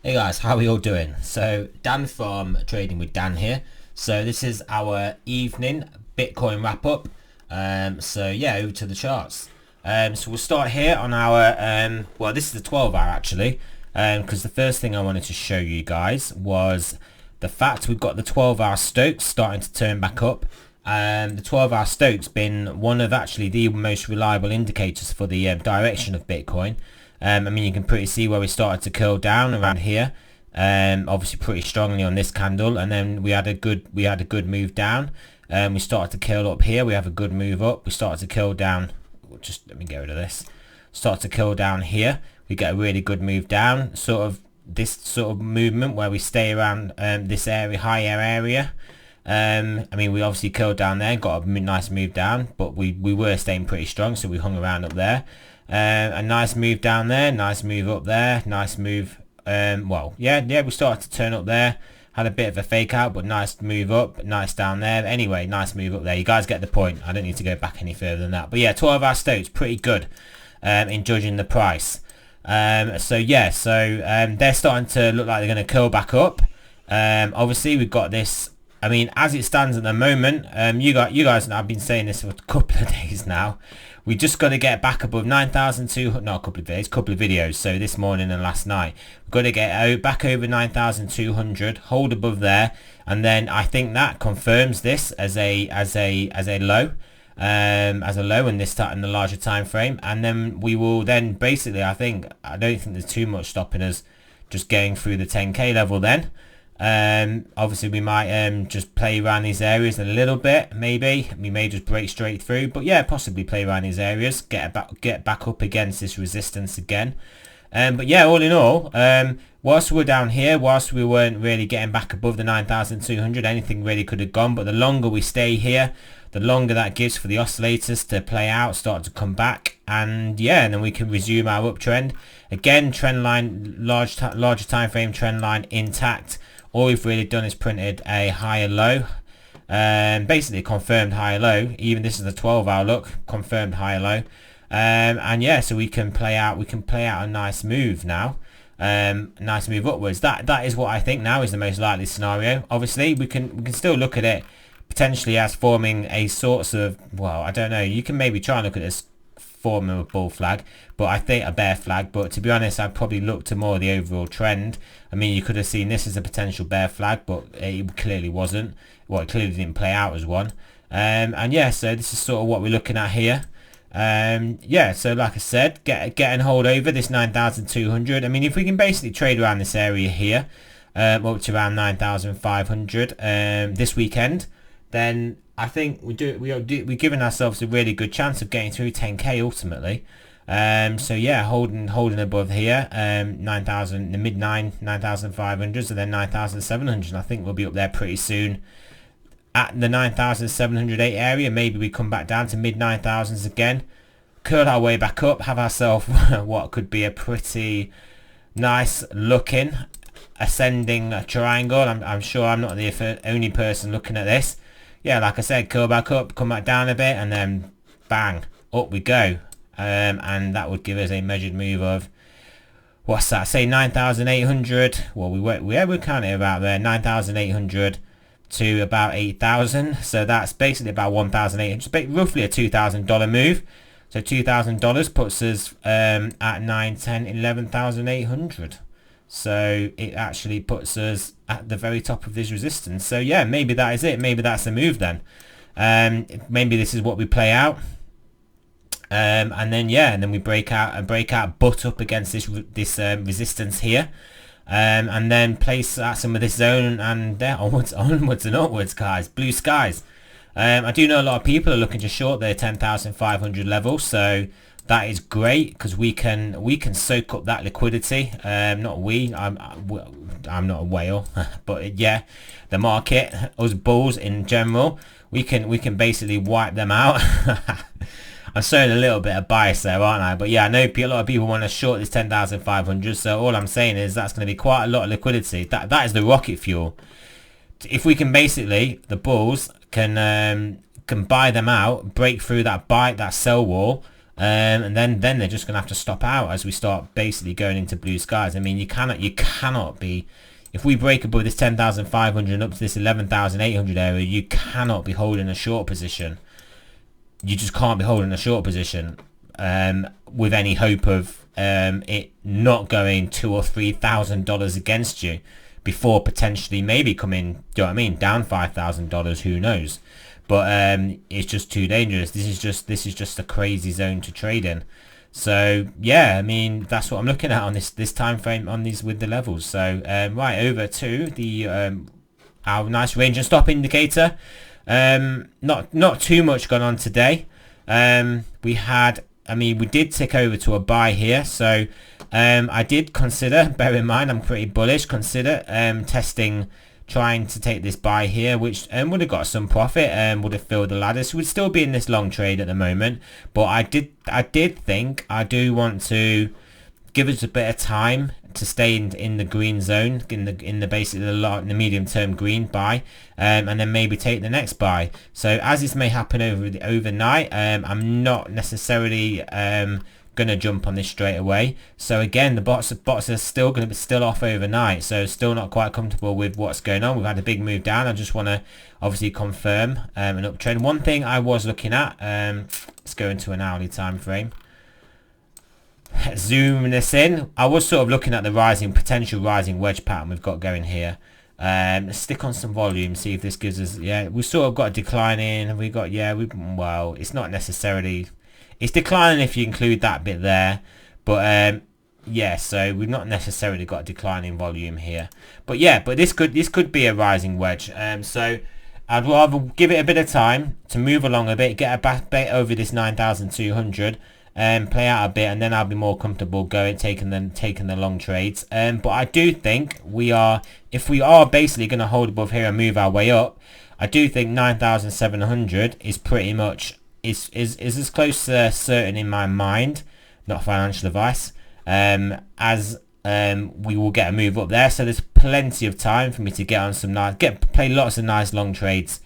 Hey guys, how are we all doing? So Dan from Trading with Dan here. So this is our evening Bitcoin wrap up. So yeah, over to the charts. So we'll start here on our well, this is the 12 hour actually, because the first thing I wanted to show you guys was the fact we've got the 12-hour Stokes starting to turn back up. The 12-hour Stokes been one of actually the most reliable indicators for the direction of Bitcoin. I mean, you can pretty see where we started to curl down around here. Obviously pretty strongly on this candle, and then we had a good move down. We started to curl up here. We have a good move up. We started to curl down. Just let me get rid of this. Start to curl down here. We get a really good move down. This sort of movement where we stay around this area, higher area. I mean, we obviously curled down there, got a nice move down, but we were staying pretty strong, so we hung around up there. A nice move down there, nice move up there, nice move. Well, yeah, we started to turn up there. Had a bit of a fake out, but nice move up, nice down there. Anyway, nice move up there. You guys get the point. I don't need to go back any further than that. But yeah, 12-hour Stokes, pretty good in judging the price. So yeah, they're starting to look like they're going to curl back up. Obviously, we've got this. I mean, as it stands at the moment, you guys, I've been saying this for a couple of days now. We just got to get back above 9,200, not a couple of days, couple of videos. So this morning and last night, we've got to get back over 9,200, hold above there, and then I think that confirms this as a low, in the larger time frame, and then we will then basically, I don't think there's too much stopping us just going through the 10k level then. Obviously we might just play around these areas a little bit. Maybe we may just break straight through, but yeah, possibly play around these areas, get back up against this resistance again. But yeah, all in all, whilst we're down here, whilst we weren't really getting back above the 9,200, anything really could have gone. But the longer we stay here, the longer that gives for the oscillators to play out, start to come back, and yeah, and then we can resume our uptrend again. Trend line, larger time frame trend line intact. All we've really done is printed a higher low, basically confirmed higher low. Even this is a 12-hour look, confirmed higher low, and yeah, so we can play out a nice move now, nice move upwards. That is what I think now is the most likely scenario. Obviously, we can still look at it potentially as forming a sorts of, well, I don't know. You can maybe try and look at this forming a bull flag, but I think a bear flag. But to be honest, I'd probably look to more of the overall trend. I mean, you could have seen this as a potential bear flag, but it clearly wasn't. Well, it clearly didn't play out as one. And yeah, so this is sort of what we're looking at here. Yeah, so like I said, get and hold over this 9,200. I mean, if we can basically trade around this area here, up to around 9,500 this weekend, then I think we're giving ourselves a really good chance of getting through 10k ultimately. So yeah, holding above here, 9,000, the mid 9,500s, and then 9,700. I think we'll be up there pretty soon at the 9,708 area. Maybe we come back down to mid 9,000s again, curl our way back up, have ourselves what could be a pretty nice looking ascending triangle. I'm sure I'm not the only person looking at this. Yeah, like I said, curl back up, come back down a bit, and then bang, up we go. And that would give us a measured move of, what's that, say 9,800. Well, we're kind of about there, 9,800 to about 8,000. So that's basically about 1,800, roughly a $2,000 move. So $2,000 puts us at 9, 10, 11,800. So it actually puts us at the very top of this resistance. So yeah, maybe that is it. Maybe that's the move then. Maybe this is what we play out. And then yeah, and then we break out, butt up against this resistance here. And then place at some of this zone, and there onwards and upwards, guys. Blue skies. I do know a lot of people are looking to short their 10,500 level, so that is great because we can soak up that liquidity. I'm not a whale, but yeah, the market, us bulls in general, we can basically wipe them out. I'm showing a little bit of bias there, aren't I? But yeah, I know a lot of people want to short this 10,500. So all I'm saying is that's going to be quite a lot of liquidity. That is the rocket fuel. If we can basically, the bulls can buy them out, break through that sell wall, and then they're just gonna have to stop out as we start basically going into blue skies. I mean, you cannot be, if we break above this 10,500 and up to this 11,800 area, you cannot be holding a short position. You just can't be holding a short position with any hope of it not going $2,000 or $3,000 against you before potentially maybe coming, do you know what I mean, down $5,000. Who knows? But it's just too dangerous. This is just a crazy zone to trade in. So yeah, I mean, that's what I'm looking at on this time frame on these with the levels. So right over to the our nice range and stop indicator. Not too much gone on today. We did tick over to a buy here, so I did consider, bear in mind I'm pretty bullish, consider trying to take this buy here, which would have got some profit and would have filled the ladder. So we'd still be in this long trade at the moment, but I did think I do want to give us a bit of time to stay in the green zone, in the basically the medium term green buy, and then maybe take the next buy. So as this may happen overnight, I'm not necessarily gonna jump on this straight away. So again, the bots are still gonna be off overnight, so still not quite comfortable with what's going on. We've had a big move down. I just want to obviously confirm an uptrend. One thing I was looking at, let's go into an hourly time frame. Zoom this in. I was sort of looking at the potential rising wedge pattern we've got going here. Let's stick on some volume, see if this gives us, we sort of got a decline in. We got, well, it's not necessarily, it's declining if you include that bit there, but so we've not necessarily got a declining volume here. But this could be a rising wedge. So I'd rather give it a bit of time to move along a bit, get a bit over this 9,200. Play out a bit, and then I'll be more comfortable taking the long trades. But I do think if we are basically going to hold above here and move our way up, I do think 9,700 is pretty much is as close to certain in my mind, not financial advice, as we will get a move up there. So there's plenty of time for me to get on some play lots of nice long trades.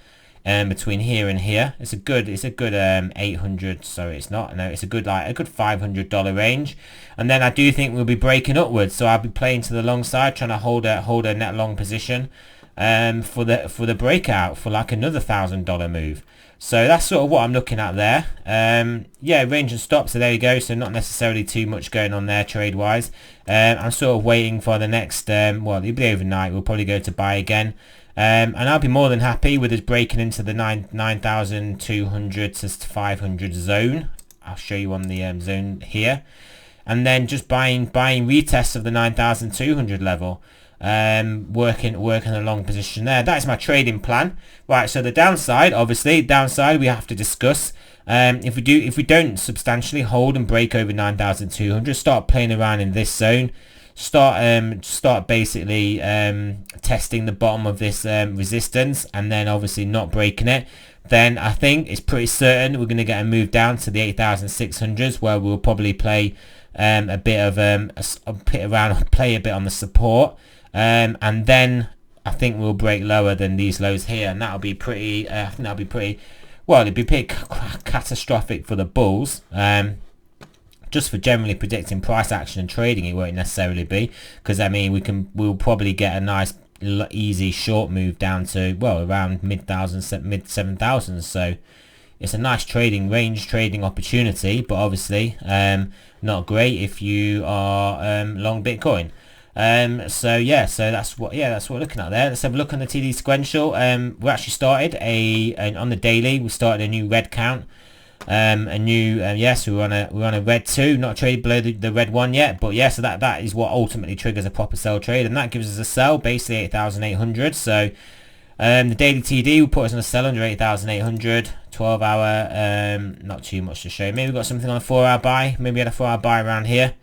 Between here and here, it's a good 800. Sorry, it's not. No, it's a good $500 range, and then I do think we'll be breaking upwards. So I'll be playing to the long side, trying to hold a net long position, for the breakout for like another $1,000 move. So that's sort of what I'm looking at there. Range and stop. So there you go. So not necessarily too much going on there trade wise. I'm sort of waiting for the next. Well, it'll be overnight. We'll probably go to buy again. And I'll be more than happy with us breaking into the 9,200 to 500 zone. I'll show you on the zone here, and then just buying retests of the 9,200 level, working a long position there. That is my trading plan. Right, so the downside we have to discuss. If we don't substantially hold and break over 9,200, start playing around in this zone. Start basically testing the bottom of this resistance, and then obviously not breaking it, then I think it's pretty certain we're going to get a move down to the 8,600s, where we'll probably play a bit on the support, and then I think we'll break lower than these lows here, and that'll be pretty. I think that'll be pretty. Well, it'd be pretty catastrophic for the bulls. Just for generally predicting price action and trading, it won't necessarily be, because I mean we'll probably get a nice easy short move down to, well, around mid 7,000. So it's a nice trading opportunity, but obviously not great if you are long Bitcoin. So that's what we're looking at there. Let's have a look on the TD sequential. We actually started on the daily. We started a new red count. So we're on a red 2, not traded below the red 1 yet, but so that is what ultimately triggers a proper sell trade, and that gives us a sell basically 8,800. So the daily TD will put us on a sell under 8,800. 12 hour, not too much to show. Maybe we got something on a 4 hour buy. Maybe we had a 4 hour buy around here.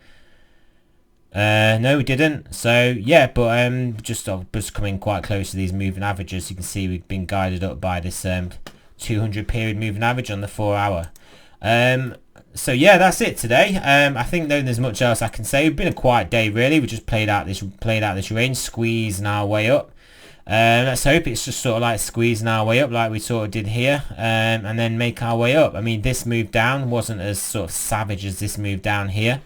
No, we didn't. So but just coming quite close to these moving averages. You can see we've been guided up by this 200 period moving average on the 4 hour. So that's it today. I think there's much else I can say. It's been a quiet day really. We just played out this range, squeezing our way up. Let's hope it's just sort of like squeezing our way up like we sort of did here, and then make our way up. I mean, this move down wasn't as sort of savage as this move down here.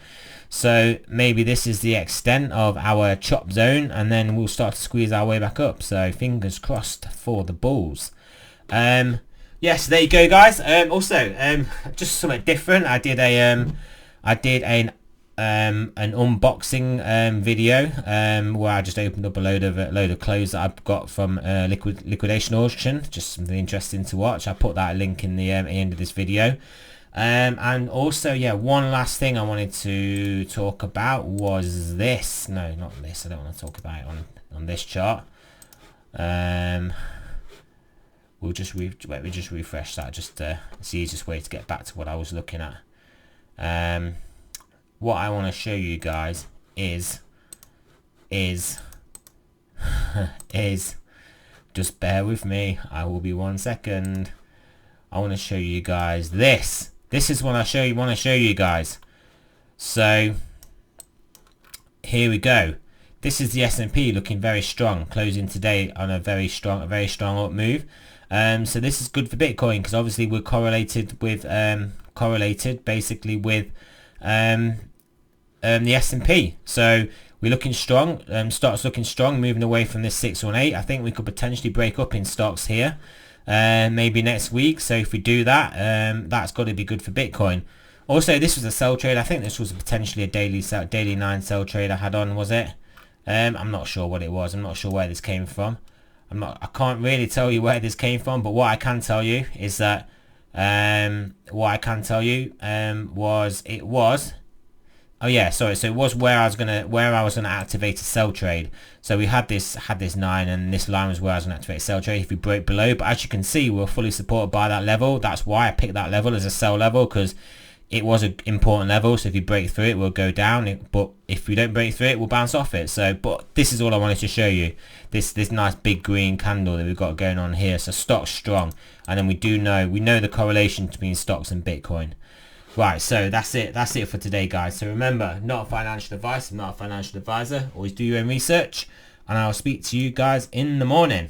So maybe this is the extent of our chop zone, and then we'll start to squeeze our way back up. So fingers crossed for the bulls. Yes, there you go, guys. Also, just something different. I did an unboxing video where I just opened up a load of clothes that I've got from liquidation auction. Just something interesting to watch. I put that link in the end of this video. And also, yeah, one last thing I wanted to talk about was this. No, not this. I don't want to talk about it on this chart. We'll just refresh that. Just it's the easiest way to get back to what I was looking at. What I want to show you guys is just bear with me. I will be 1 second. I want to show you guys this. This is what I want to show you guys. So here we go. This is the S&P looking very strong, closing today on a very strong up move. So this is good for Bitcoin because obviously we're correlated basically with the S&P. So we're looking strong. Stocks looking strong, moving away from this 618. I think we could potentially break up in stocks here. Maybe next week. So if we do that, that's got to be good for Bitcoin. Also, this was a sell trade. I think this was potentially a daily 9 sell trade I had on, was it? I'm not sure what it was. I'm not sure where this came from. I can't really tell you where this came from, but what I can tell you is that oh yeah, sorry. So it was where I was gonna activate a sell trade. So we had this 9, and this line was where I was gonna activate a sell trade if we break below. But as you can see, we're fully supported by that level. That's why I picked that level as a sell level, because it was an important level. So if you break through it, we'll go down. But if we don't break through it, we'll bounce off it. So, but this is all I wanted to show you. This nice big green candle that we've got going on here. So stock's strong, and then we know the correlation between stocks and Bitcoin. Right, so that's it for today, guys. So remember, not financial advice. I'm not a financial advisor. Always do your own research, and I'll speak to you guys in the morning.